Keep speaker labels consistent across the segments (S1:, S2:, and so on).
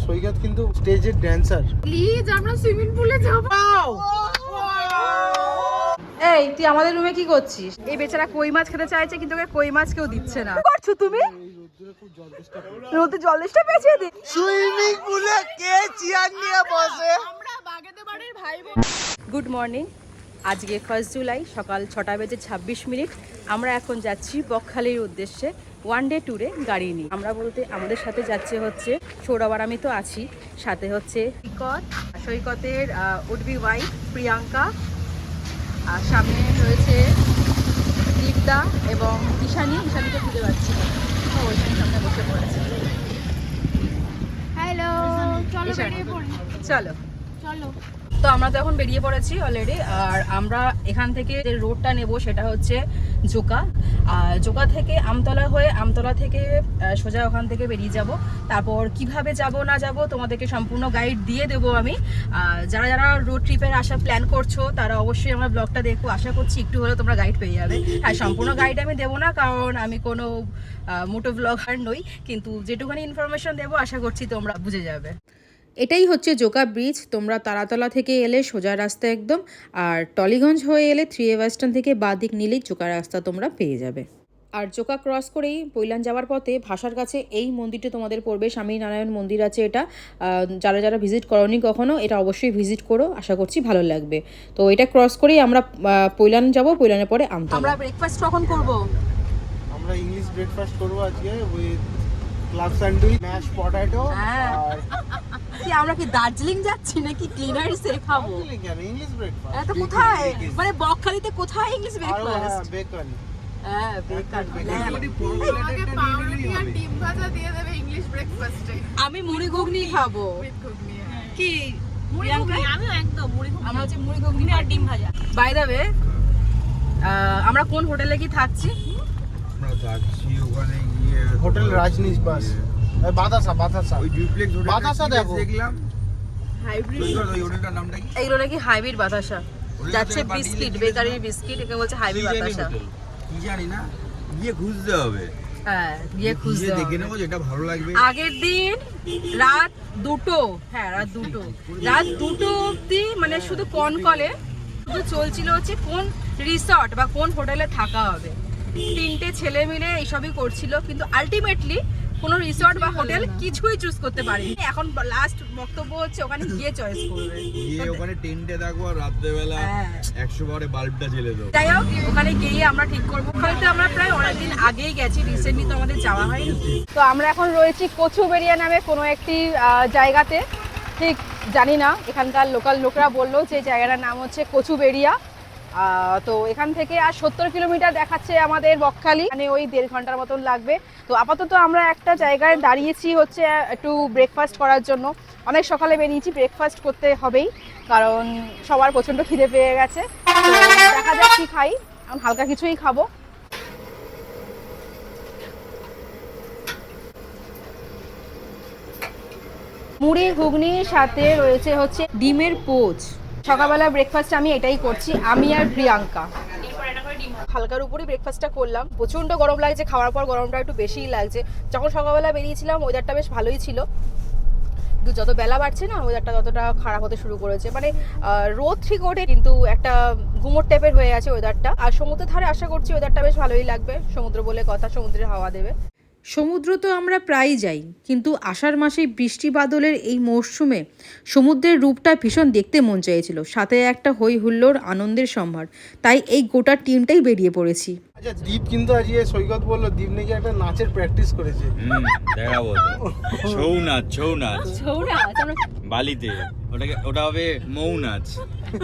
S1: সৈকত কিন্তু স্টেজের dancer.
S2: Please আমরা সুইমিং পুলে যাব। এই তুই আমাদের রুমে কি করছিস? এই বেচারা কই মাছ খেতে চাইছে কিন্তু ওকে কই মাছ কেউ দিচ্ছে না। কি করছো তুমি? রোদে জল তেষ্টা পেয়েছে।
S1: সুইমিং পুলে কে চেয়ার নিয়ে বসে?
S2: আমরা বাগেতে বাড়ির ভাই বোন। Good morning. আজকে 1 জুলাই সকাল 6:26। আমরা এখন যাচ্ছি বকখালির উদ্দেশ্যে ওয়ান ডে ট্যুরে গাড়ি নিয়ে। আমরা বলতে আমাদের সাথে যাচ্ছে হচ্ছে সৌরভ আর আমি তো আছি, সাথে হচ্ছে সৈকতের উডবি ওয়াইফ প্রিয়াঙ্কা, আর সামনে রয়েছে দীপদা এবং ঈশানীকে খুঁজে পাচ্ছি না, ওইখানে সামনে বসে পড়েছে।
S3: হ্যালো, চলো বেরিয়ে পড়ি।
S2: চলো
S3: চলো।
S2: তো আমরা তো এখন বেরিয়ে পড়েছি অলরেডি। আর আমরা এখান থেকে যে রোডটা নেব সেটা হচ্ছে জোকা থেকে আমতলা হয়ে, আমতলা থেকে সোজা ওখান থেকে বেরিয়ে যাব। তারপর কিভাবে যাব না যাব তোমাদেরকে সম্পূর্ণ গাইড দিয়ে দেবো আমি। যারা যারা রোড ট্রিপের আসা প্ল্যান করছো তারা অবশ্যই আমার ব্লগটা দেখো, আশা করছি একটু হলেও তোমরা গাইড পেয়ে যাবে। হ্যাঁ, সম্পূর্ণ গাইড আমি দেবো না, কারণ আমি কোনো মোটো ব্লগার নই, কিন্তু যেটুখানি ইনফরমেশন দেবো আশা করছি তোমরা বুঝে যাবে। এটাই হচ্ছে জোকা ব্রিজ। তোমরা তারাতলা থেকে এলে সোজা রাস্তা একদম, আর টলিগঞ্জ হয়ে এলে 3A বাস স্ট্যান্ড থেকে বাঁ দিক নিলেই জোকা রাস্তা তোমরা পেয়ে যাবে। আর জোকা ক্রস করেই পৈলান যাওয়ার পথে ভাষার কাছে এই মন্দিরটা তোমাদের পড়বে, স্বামী নারায়ণ মন্দির আছে এটা। যারা যারা ভিজিট করোনি কখনো, এটা অবশ্যই ভিজিট করো, আশা করছি ভালো লাগবে। তো এটা ক্রস করেই আমরা পৈলান যাব, পৈলানের পরে আমতলা। আমরা ব্রেকফাস্ট কখন করব?
S1: আমরা ইংলিশ ব্রেকফাস্ট করব আজকে with club sandwich, mash potato. আর
S2: আমরা কি দার্জিলিং যাচ্ছি নাকি ক্লিনারিসে খাবো?
S1: ইংলিশ ব্রেকফাস্ট
S2: এটা কোথায়, মানে বকখালিতে কোথায় ইংলিশ ব্রেকফাস্ট?
S1: বেকন।
S2: হ্যাঁ, বেকন।
S3: আমাকে পাউরুটি আর ডিম ভাজা দিয়ে দেবে ইংলিশ ব্রেকফাস্টে।
S2: আমি মুড়ি ঘুগনি খাবো। কি
S3: মুড়ি ঘুগনি? আমিও একদম মুড়ি ঘুগনি।
S2: আমরা হচ্ছে মুড়ি ঘুগনি আর ডিম ভাজা। বাই দ্য ওয়ে, আমরা কোন হোটেলে কি থাকছি?
S4: আমরা থাকছি ওখানে গিয়ে
S1: হোটেল রাজনীশ বাস, বাতাসা
S4: ওই ডুপ্লেক্স হোটেল
S1: বাতাসা দেখো।
S4: দেখলাম
S2: হাইব্রিড।
S4: ওই হোটেলটার নামটা কি?
S2: এইগুলো নাকি হাইব্রিড বাতাসা। যাচ্ছে বিস্কিট, বেকারির বিস্কিট, একে বলছে হাইব্রিড বাতাসা।
S4: কি জানি না, গিয়ে খুঁজতে হবে।
S2: হ্যাঁ, গিয়ে খুঁজতে হবে।
S4: দেখে নেবো যেটা ভালো লাগবে।
S2: আগের দিন রাত 2 অবধি মানে শুধু কোন কলে শুধু চলছিল হচ্ছে কোন রিসর্ট বা কোন হোটেলে থাকা হবে। 3টে ছেলে মিলে এইসবই করছিল, কিন্তু আলটিমেটলি কোনো রিসর্ট বা হোটেল কিছুই চুজ করতে পারিনি। এখন লাস্ট বক্তব্য হচ্ছে ওখানে গিয়ে চয়েস করবে।
S4: গিয়ে ওখানে টেন্টে থাকবো আর রাত্রেবেলা 100 বারে বাল্বটা জ্বেলে দেবো।
S2: যাই হোক, ওখানে গিয়ে আমরা ঠিক করবো। হয়তো আমরা প্রায় অনেকদিন আগেই গেছি, রিসেন্টলি তো আমাদের যাওয়া হয়নি। তো আমরা এখন রয়েছি কচুবেড়িয়া নামে কোনো একটি জায়গাতে, ঠিক জানি না, এখানকার লোকাল লোকরা বললো যে জায়গাটার নাম হচ্ছে কচুবেড়িয়া। তো এখান থেকে আর 70 কিলোমিটার দেখাচ্ছে আমাদের বকখালি, মানে ওই 1.5 ঘন্টার মতন লাগবে। তো আপাতত আমরা একটা জায়গায় দাঁড়িয়েছি হচ্ছে একটু ব্রেকফাস্ট করার জন্য। অনেক সকালে বেরিয়েছি, ব্রেকফাস্ট করতে হবেই, কারণ সবার প্রচণ্ড খিদে পেয়ে গেছে। তো দেখা যাক কি খাই, আমি হালকা কিছুই খাবো। মুড়ি ঘুগনির সাথে রয়েছে হচ্ছে ডিমের পোচ। সকালবেলা ব্রেকফাস্ট আমি এটাই করছি, আমি আর প্রিয়াঙ্কা। হালকার উপরই ব্রেকফাস্টটা করলাম। প্রচণ্ড গরম লাগছে, খাওয়ার পর গরমটা একটু বেশিই লাগছে। যখন সকালবেলা বেরিয়েছিলাম ওয়েদারটা বেশ ভালোই ছিল, কিন্তু যত বেলা বাড়ছে না ওয়েদারটা ততটা খারাপ হতে শুরু করেছে। মানে রোদ ঠিক ওঠে, কিন্তু একটা গুমোট টাইপের হয়ে আছে ওয়েদারটা। আর সমুদ্রের ধারে আশা করছি ওয়েদারটা বেশ ভালোই লাগবে, সমুদ্র বলে কথা, সমুদ্রের হাওয়া দেবে। সমুদ্র তো আমরা প্রায়ই যাই, কিন্তু আষাঢ় মাসে বৃষ্টি বাদলের এই মরশুমে সমুদ্রের রূপটা ভীষণ দেখতে মন চাইছিল, সাথে একটা হই হুল্লোড় আনন্দের সম্ভার। তাই এই গোটা টিমটাই বেরিয়ে পড়েছি।
S1: আচ্ছা, দীপ কিন্তু আজকে সৈকত বললো দীপ নাকি একটা নাচের প্র্যাকটিস করেছে।
S4: দেখাবো ছৌ নাচ বালিতে, ওটা হবে মৌ নাচ,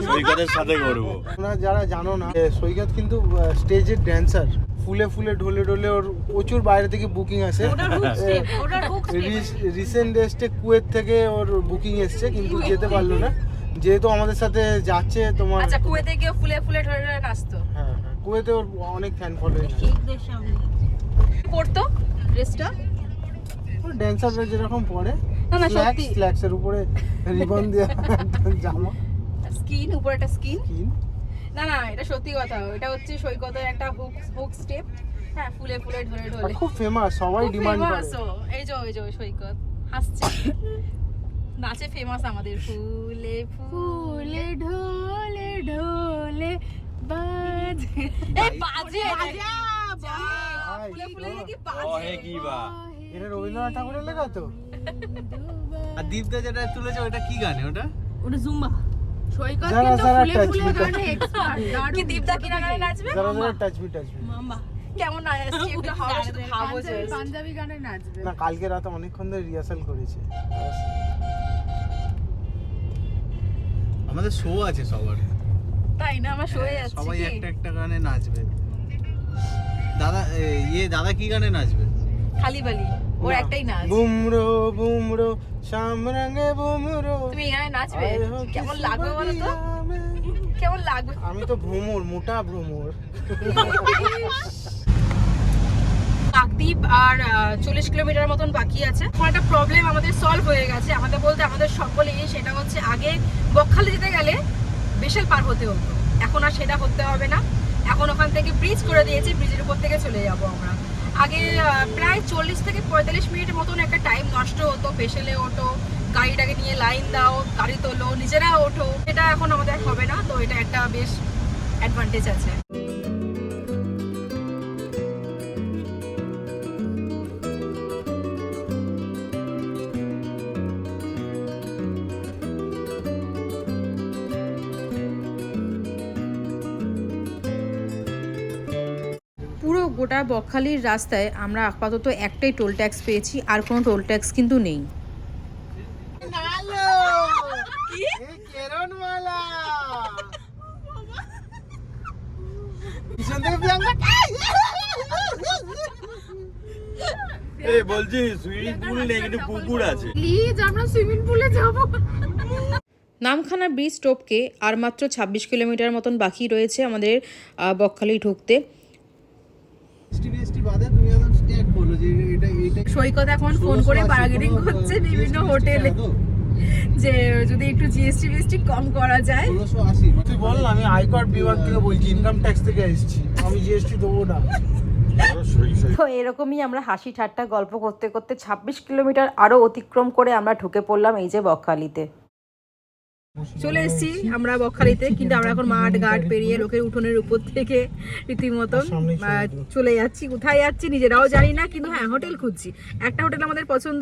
S4: সৈকতের সাথে করবো।
S1: তোমরা যারা জানো না, সৈকত কিন্তু স্টেজের ড্যান্সার। ফুলে ফুলে ঢলে ঢলে ওর প্রচুর বাইরে থেকে বুকিং আসে। রিসেন্ট এসছে কুয়েত থেকে ওর বুকিং এসছে, কিন্তু যেতে পারলো না, যেহেতু আমাদের সাথে যাচ্ছে তোমার।
S2: আচ্ছা, কুয়েতে গিয়ে ফুলে ফুলে ঢলে ঢলে নাচতো?
S1: হ্যাঁ, কুয়েতে ওর অনেক ফ্যান ফলোয়িং
S2: পড়তো ড্রেসটা,
S1: ওর ড্যান্সাররা যেরকম পরে,
S2: না সত্যি
S1: স্ল্যাক্সের উপরে রিবন দেওয়া জামা,
S2: স্কিন উপরে একটা স্কিন। না এটা সত্যি কথা, এটা হচ্ছে সৈকতের একটা হুক স্টেপ। হ্যাঁ, ফুলে ফুলে ঢলে ঢলে
S1: খুব ফেমাস, সবাই ডিমান্ড করে।
S2: এই যে সৈকত হাসছে। নাচে ফেমাস আমাদের ফুলে ফুলে
S3: ঢোলে ঢোলে বাজে
S2: এই বাজে
S1: ভাই,
S2: ফুলে ফুলে কি
S4: ও হে
S2: বাজে
S4: কি বা
S1: এটা রবীন্দ্রনাথ ঠাকুরের লেখা তো।
S5: আর দীপদা যেটা তুলেছে ওটা কি গানে ওটা?
S2: ওটা জুম্বা।
S3: সৈকত
S1: যারা
S3: কিন্তু
S1: যারা
S3: ফুলে
S1: touch
S3: ফুলে
S1: me,
S3: গানে এক্সপার্ট
S2: কি দীপদা কিনা গানে নাচবে?
S1: যারা যারা টাচ মি
S2: মাম্মা কেমন নাচছে একটু হাওয়া শুধু খাবো just।
S3: পাঞ্জাবি গানে নাচবে
S1: না, কালকে রাতে অনেকক্ষণ ধরে রিহার্সাল করেছে।
S5: আমাদের শো আছে সবার,
S2: তাই না আমার শোয়ে যাচ্ছে
S5: সবাই
S2: কি?
S5: একটা একটা গানে নাচবে। দাদা দাদা কি গানে নাচবে?
S2: খালি বালি ওর একটাই নাচ।
S1: বুমরো বুমরো শাম রঙে বুমরো।
S2: তুমি এখানে নাচবে?
S1: আয়ে হো
S2: কেমন
S1: কিসি
S2: লাগবে বলো তো?
S1: বদিয়া মে।
S2: কেমন লাগবে?
S1: আমি তো ভ্রমর, মোটা ভ্রমর।
S2: কাকদ্বীপ আর 40 কিলোমিটার মতন বাকি আছে। এখন একটা প্রবলেম আমাদের সলভ হয়ে গেছে, আমাদের বলতে আমাদের সকলেই। সেটা হচ্ছে আগে বকখালি যেতে গেলে বেশাল পার হতে হতো, এখন আর সেটা হতে হবে না। এখন ওখান থেকে ব্রিজ করে দিয়েছে, ব্রিজের উপর থেকে চলে যাব আমরা। আগে প্রায় 40 থেকে 45 মিনিটের মতন একটা টাইম নষ্ট হতো। পেশেলে ওঠো, গাড়িটাকে নিয়ে লাইন দাও, গাড়ি তোলো, নিজেরা ওঠো, এটা এখন আমাদের হবে না। তো এটা একটা বেশ অ্যাডভান্টেজ আছে। পুরো গোটা বকখালির রাস্তায় আমরা আপাতত একটাই টোল ট্যাক্স পেয়েছি, আর কোনো টোল ট্যাক্স কিন্তু নেই।
S4: এই বলছি সুইমিং পুল নেই কিন্তু পুকুর আছে।
S3: প্লিজ আমরা সুইমিং পুলে যাব
S2: নামখানা ব্রিজ স্টপকে আর মাত্র 26 কিলোমিটার মতন বাকি রয়েছে আমাদের বকখালি ঢুকতে।
S5: এসটি বাদে তুমি একদম স্ট্যাক বলো যে এটা
S2: সৈকত এখন ফোন করে বার্গেনিং করছে বিভিন্ন হোটেলে যে যদি একটু জিএসটি কম করা যায়।
S5: 1680
S1: তুই বল না, আমি আয়কর বিভাগ থেকে বলছি, ইনকাম ট্যাক্স থেকে এসেছি, আমি জিএসটি দেবো না।
S2: তো এরকমই আমরা হাসি ঠাট্টা গল্প করতে করতে 26 কিলোমিটার আরও অতিক্রম করে আমরা ঢুকে পড়লাম এই যে বকখালিতে। চলে এসেছি আমরা বকখালিতে, কিন্তু আমরা এখন মাঠ ঘাট পেরিয়ে লোকের উঠোনের উপর থেকে রীতিমতন চলে যাচ্ছি। কোথায় যাচ্ছি নিজেরাও জানি না, কিন্তু হ্যাঁ হোটেল খুঁজছি। একটা হোটেল আমাদের পছন্দ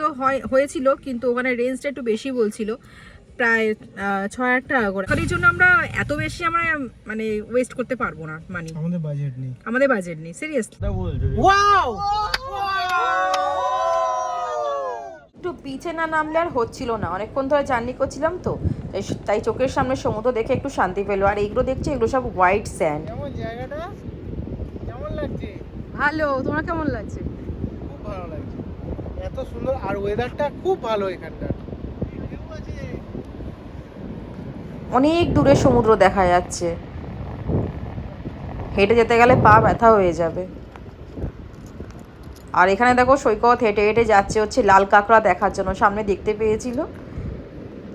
S2: হয়েছিল, কিন্তু ওখানে রেঞ্জটা একটু বেশি বলছিল, প্রায় 6,000 টাকা করে। তার জন্য আমরা এত বেশি আমরা মানে ওয়েস্ট করতে পারবো না, মানি
S1: আমাদের বাজেট নেই,
S2: আমাদের বাজেট নেই সিরিয়াসলি।
S1: ওয়াও
S2: একটু পিছে না নামলে আর হচ্ছিল না, অনেকক্ষণ ধরে জার্নি করছিলাম তো, তাই চোখের সামনে সমুদ্র দেখে একটু শান্তি পেলো। আর এইগুলো দেখছি, এগুলো সব হোয়াইট স্যান্ড।
S1: কেমন জায়গাটা, কেমন লাগছে?
S2: ভালো, তোমার কেমন লাগছে?
S1: খুব ভালো লাগছে, এত সুন্দর, আর ওয়েদারটা খুব ভালো এখানটা।
S2: অনেক দূরে সমুদ্র দেখা যাচ্ছে, হেঁটে যেতে গেলে পা ব্যথা হয়ে যাবে। আর এখানে দেখো সৈকত হেঁটে হেঁটে যাচ্ছে হচ্ছে লাল কাঁকড়া দেখার জন্য, সামনে দেখতে পেয়েছিল,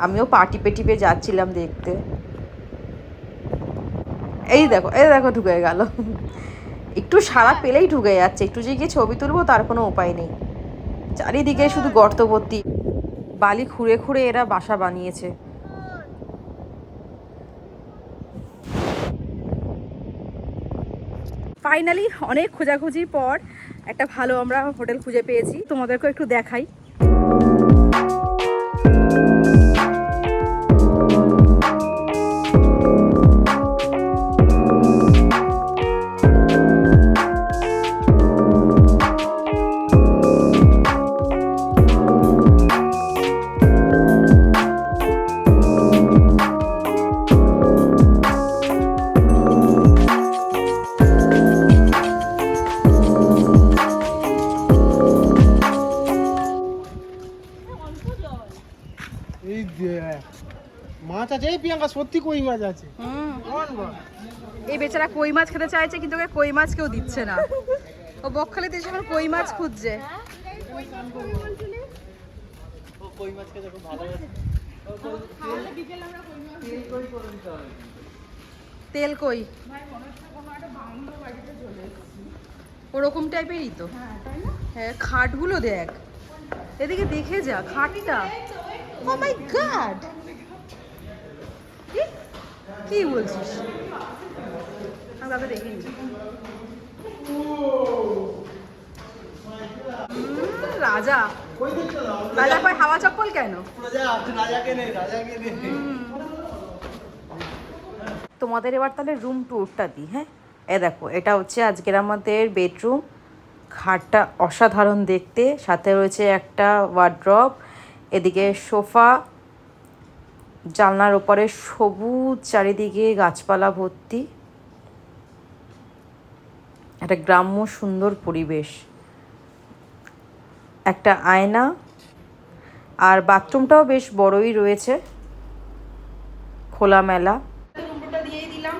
S2: আমিও পা টিপে টিপে যাচ্ছিলাম দেখতে। এই দেখো ঢুকে গেল, একটু সারা পেলেই ঢুকে যাচ্ছে। একটু যে গিয়ে ছবি তুলবো তার কোনো উপায় নেই, চারিদিকে শুধু গর্ত ভর্তি, বালি খুঁড়ে খুঁড়ে এরা বাসা বানিয়েছে। ফাইনালি অনেক খোঁজাখুঁজির পর একটা ভালো আমরা হোটেল খুঁজে পেয়েছি, তোমাদেরকেও একটু দেখাই।
S1: এই মাছ আছে, এই প্রিয়াঙ্কা সত্যি কই মাছ আছে।
S2: এই বেচারা কই মাছ খেতে চাইছে, কিন্তু ওকে কই মাছ কেউ দিচ্ছে না। ও বকখালিতে এসে এখন কই মাছ খুঁজছে। তেল কই ওরকম টাইপেরই তো। হ্যাঁ খাটগুলো দেখ, এদিকে দেখে যা খাটটা। ও মাই গড, কি বলছিস? আমি বাবা দেখিনি। রাজা রাজা পায় হাওয়া চপ্পল কেন? তোমাদের এবার তাহলে রুম ট্যুরটা দিই। হ্যাঁ, এ দেখো, এটা হচ্ছে আজকের আমাদের বেডরুম। খাটটা অসাধারণ দেখতে, সাথে রয়েছে একটা ওয়ার্ড্রপ, এদিকে সোফা, জানলার ওপরে সবুজ, চারিদিকে গাছপালা ভর্তি, একটা গ্রাম্য সুন্দর পরিবেশ, একটা আয়না, আর বাথরুমটাও বেশ বড়ই রয়েছে, খোলামেলা। রুমটা দিয়েই দিলাম।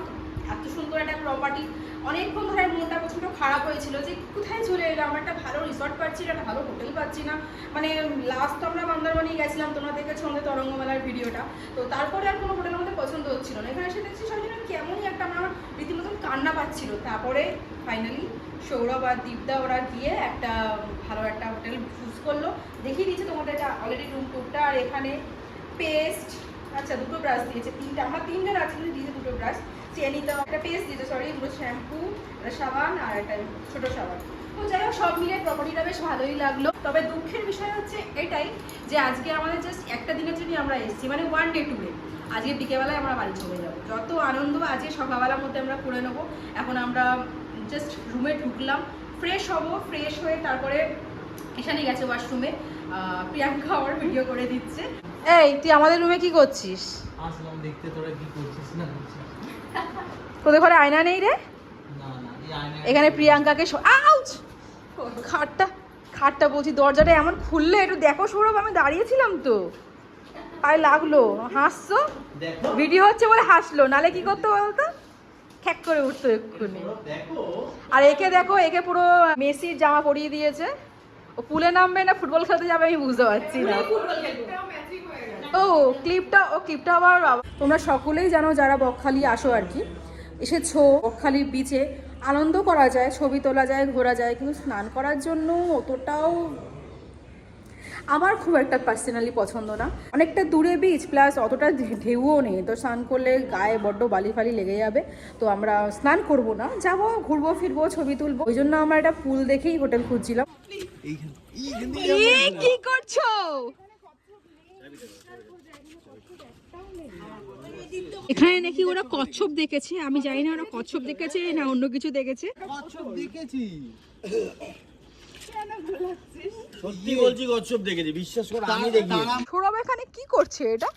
S2: এত সুন্দর একটা প্রপার্টি, অনেকক্ষণ ধরে মনটা প্রচন্ড খারাপ হয়েছিল যে কোথায় চলে এলাম, একটা ভালো রিসর্ট পাচ্ছি না, একটা ভালো হোটেল পাচ্ছি না। মানে লাস্ট তো আমরা মন্দারমণি গেছিলাম, তোমরা দেখেছো আমাদের তরঙ্গমেলার ভিডিওটা, তো তারপরে আর কোনো হোটেল আমাদের পছন্দ হচ্ছিল না। এখানে এসে দেখছি সব যেন কেমনই একটা আমার রীতিমতন কান্না পাচ্ছিল। তারপরে ফাইনালি সৌরভ আর দীপদা ওরা গিয়ে একটা ভালো একটা হোটেল চুজ করলো। দেখিয়ে দিয়েছে তোমাদের এটা অলরেডি রুম টুরটা। আর এখানে পেস্ট, আচ্ছা দুটো ব্রাশ দিয়েছে, তিনটা, আমরা তিনজন আছি কিন্তু দিয়েছে দুটো ব্রাশ, চেনিতে একটা পেস্ট দিয়েছে, সরি, দুটো শ্যাম্পু, একটা সাবান আর একটা ছোটো সাবান। তো যাই হোক, সব মিলে প্রপার্টিটা বেশ ভালোই লাগলো। তবে দুঃখের বিষয় হচ্ছে এটাই যে আজকে আমাদের জাস্ট একটা দিনের জন্য আমরা এসেছি, মানে 1 ডে ট্যুরে। আজকে বিকেলবেলায় আমরা বাড়ি চলে যাবো। যত আনন্দ আজকে সকালবেলার মধ্যে আমরা করে নেবো। এখন আমরা জাস্ট রুমে ঢুকলাম, ফ্রেশ হব, ফ্রেশ হয়ে তারপরে এখানে গেছে ওয়াশরুমে, প্রিয়াঙ্কা আমার ভিডিও করে দিচ্ছে। এই তুই আমাদের রুমে কি করছিস?
S5: আসলাম দেখতে তোরা কি করছিস না।
S2: তোদের ঘরে আয়না নেই রে?
S5: না না, এই আয়না
S2: এখানে প্রিয়াঙ্কাকে আউচ, খাটটা বলছি, দরজাটা এমন খুললে একটু দেখো সৌরভ, আমি দাঁড়িয়েছিলাম তো, পায়ে লাগলো। হাসছো, ভিডিও হচ্ছে বলে হাসলো, নালে কি করতো বলতো, খ্যাক করে উঠতো এক্ষুনি। আর একে দেখো, একে পুরো মেসির জামা পরিয়ে দিয়েছে। ও পুলে নামবে না ফুটবল খেলতে যাবে আমি বুঝতে পারছি না। ও ক্লিপটা আবার তোমরা সকলেই জানো যারা বকখালি আসো আর কি, এসেছো, বকখালির বিচে আনন্দ করা যায়, ছবি তোলা যায়, ঘোরা যায়, কিন্তু স্নান করার জন্য অতটাও আমার খুব একটা পার্সোনালি পছন্দ না। অনেকটা দূরে বিচ, প্লাস অতটা ঢেউও নেই, তো স্নান করলে গায়ে বড্ড বালি ফালি লেগে যাবে। তো আমরা স্নান করব না, যাবো, ঘুরবো ফিরবো, ছবি তুলবো। ওই জন্য আমরা একটা পুল দেখেই হোটেল খুঁজছিলাম। কি করছো? এখানে নাকি ওরা কচ্ছপ দেখেছে, আমি জানি না ওরা কচ্ছপ দেখেছে না অন্য কিছু দেখেছে।
S5: কচ্ছপ দেখেছি,
S4: সত্যি বলছি, কচ্ছপ দেখেছি, বিশ্বাস কর, আমি দেখি।
S2: সৌরভ এখানে কি করছে? এটা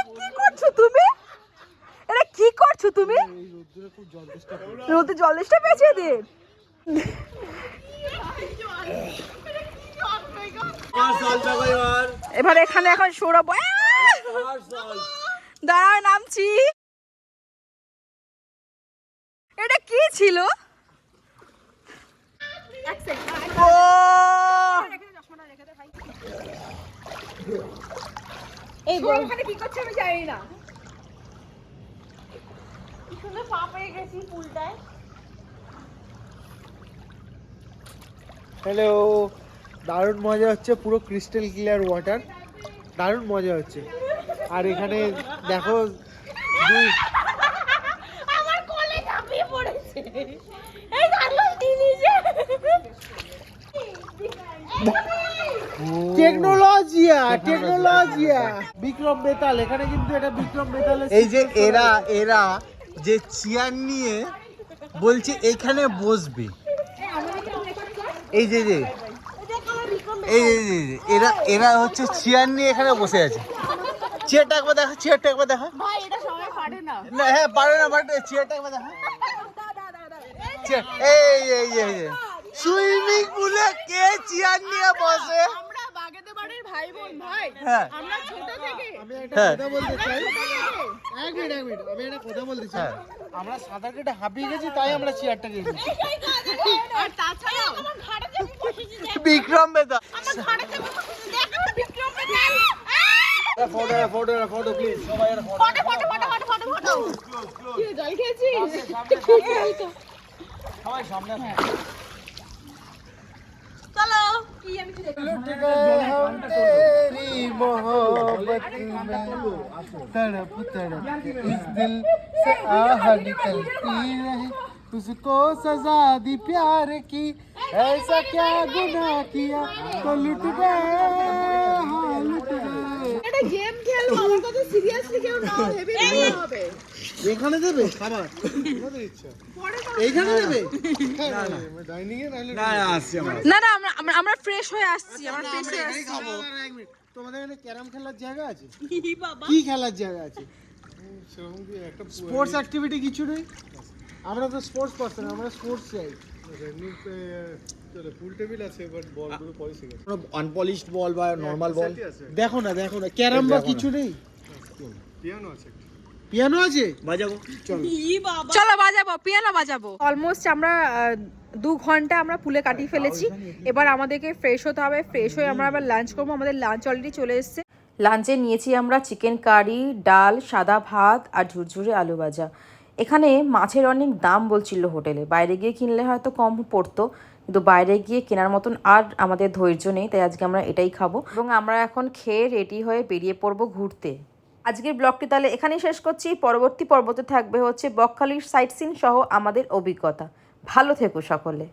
S2: কি করছো তুমি? এটা কি করছো তুমি? রোদে জল তেষ্টা পেয়েছে এদের। এবার এখানে এখন সৌরভ, দাঁড়াও নামছি। এটা কি ছিল? এই ওখানে কি করছে আমি জানি না। পা পেয়ে গেছি পুলটায়।
S1: হ্যালো, দারুণ মজা হচ্ছে, পুরো ক্রিস্টাল ক্লিয়ার ওয়াটার, দারুণ মজা হচ্ছে। আর এখানে দেখো
S2: আমার কোলে ঝাঁপিয়ে পড়েছে, এই কার্লোস ডিনিজে।
S1: টেকনোলজিয়া বিক্রম বেতাল, এখানে কিন্তু এটা বিক্রম বেতাল।
S5: এই যে এরা যে চেয়ার নিয়ে বলছে এখানে বসবে, এই যে এরা হচ্ছে চেয়ার নিয়ে এখানে বসে আছে। চেয়ারটা একবার দেখা,
S3: ভাই এটা সবাই পারে না।
S5: না হ্যাঁ পারে না, বাট চেয়ারটা একবার দেখা। এই সুইমিং পুলে কে চেয়ার নিয়ে বসে?
S3: আমরা বাগেতে বাড়ির ভাই বোন ভাই,
S5: হ্যাঁ
S3: আমরা ছোট থেকে
S1: আমি একটা কথা বলতে চাই, এক মিনিট আমি একটা কথা বলতে চাই। আমরা সাঁতার কেটে হাঁপিয়ে গেছি, তাই আমরা চেয়ারটা গেছি।
S3: আর তাছাড়া আমার ঘাড়ে যেমন বসেছি,
S5: বিক্রম বেতা,
S3: আমার ঘাড়ে যেমন বসেছি, দেখো বিক্রম বেতাল।
S1: ফটো প্লিজ, সবাই
S3: ফটো কি জল খেয়েছিস?
S5: সবাই সামনে
S2: চলো
S5: लुट गए हम तेरी मोहब्बत में तड़प तड़प के इस दिल से आह निकलती रही उसको सजा दी प्यार की ऐसा क्या गुनाह किया तो लुट गए हाँ लुट गए
S3: একটা গেম খেলবো, আমার কথা সিরিয়াসলি কেউ নাও, হেভি হবে।
S1: এখানে দেবে খাবার
S3: পরে
S1: এইখানে দেবে ডাইনিং এ নাহলে
S4: না আসছি আমরা
S2: না না আমরা ফ্রেশ হয়ে আসছি, আমরা ফ্রেশ হয়ে আসছি।
S1: খাবো। এক মিনিট, তোমাদের এখানে ক্যারাম খেলার জায়গা আছে? কি খেলার জায়গা আছে? স্পোর্টস অ্যাক্টিভিটি কিছু নেই? আমরা তো স্পোর্টস পারসন, আমরা স্পোর্টস চাই।
S4: আনপলিশড বল বা নরমাল বল
S1: দেখো না ক্যারাম বা কিছু নেই? পিয়ানো আছে?
S4: বাজাবো
S1: চলো।
S2: চলো বাজাবো, পিয়ানো বাজাবো। অলমোস্ট আমরা 2 ঘন্টা আমরা পুলে কাটিয়ে ফেলেছি। এবার আমাদেরকে ফ্রেশ হতে হবে, ফ্রেশ হয়ে আমরা আবার লাঞ্চ করবো। আমাদের লাঞ্চ অলরেডি চলে এসেছে। লাঞ্চে নিয়েছি আমরা চিকেন কারি, ডাল, সাদা ভাত আর ঝুরঝুরে আলু ভাজা। এখানে মাছের অনেক দাম বলছিল হোটেলে, বাইরে গিয়ে কিনলে হয়তো কম পড়তো, কিন্তু বাইরে গিয়ে কেনার মতন আর আমাদের ধৈর্য নেই, তাই আজকে আমরা এটাই খাবো এবং আমরা এখন খেয়ে রেডি হয়ে বেরিয়ে পড়বো ঘুরতে। আজকের ব্লগটি তাহলে এখানেই শেষ করছি। পরবর্তী পর্বতে থাকবে হচ্ছে বকখালির সাইট সিন সহ আমাদের অভিজ্ঞতা। ভালো থেকো সকলে।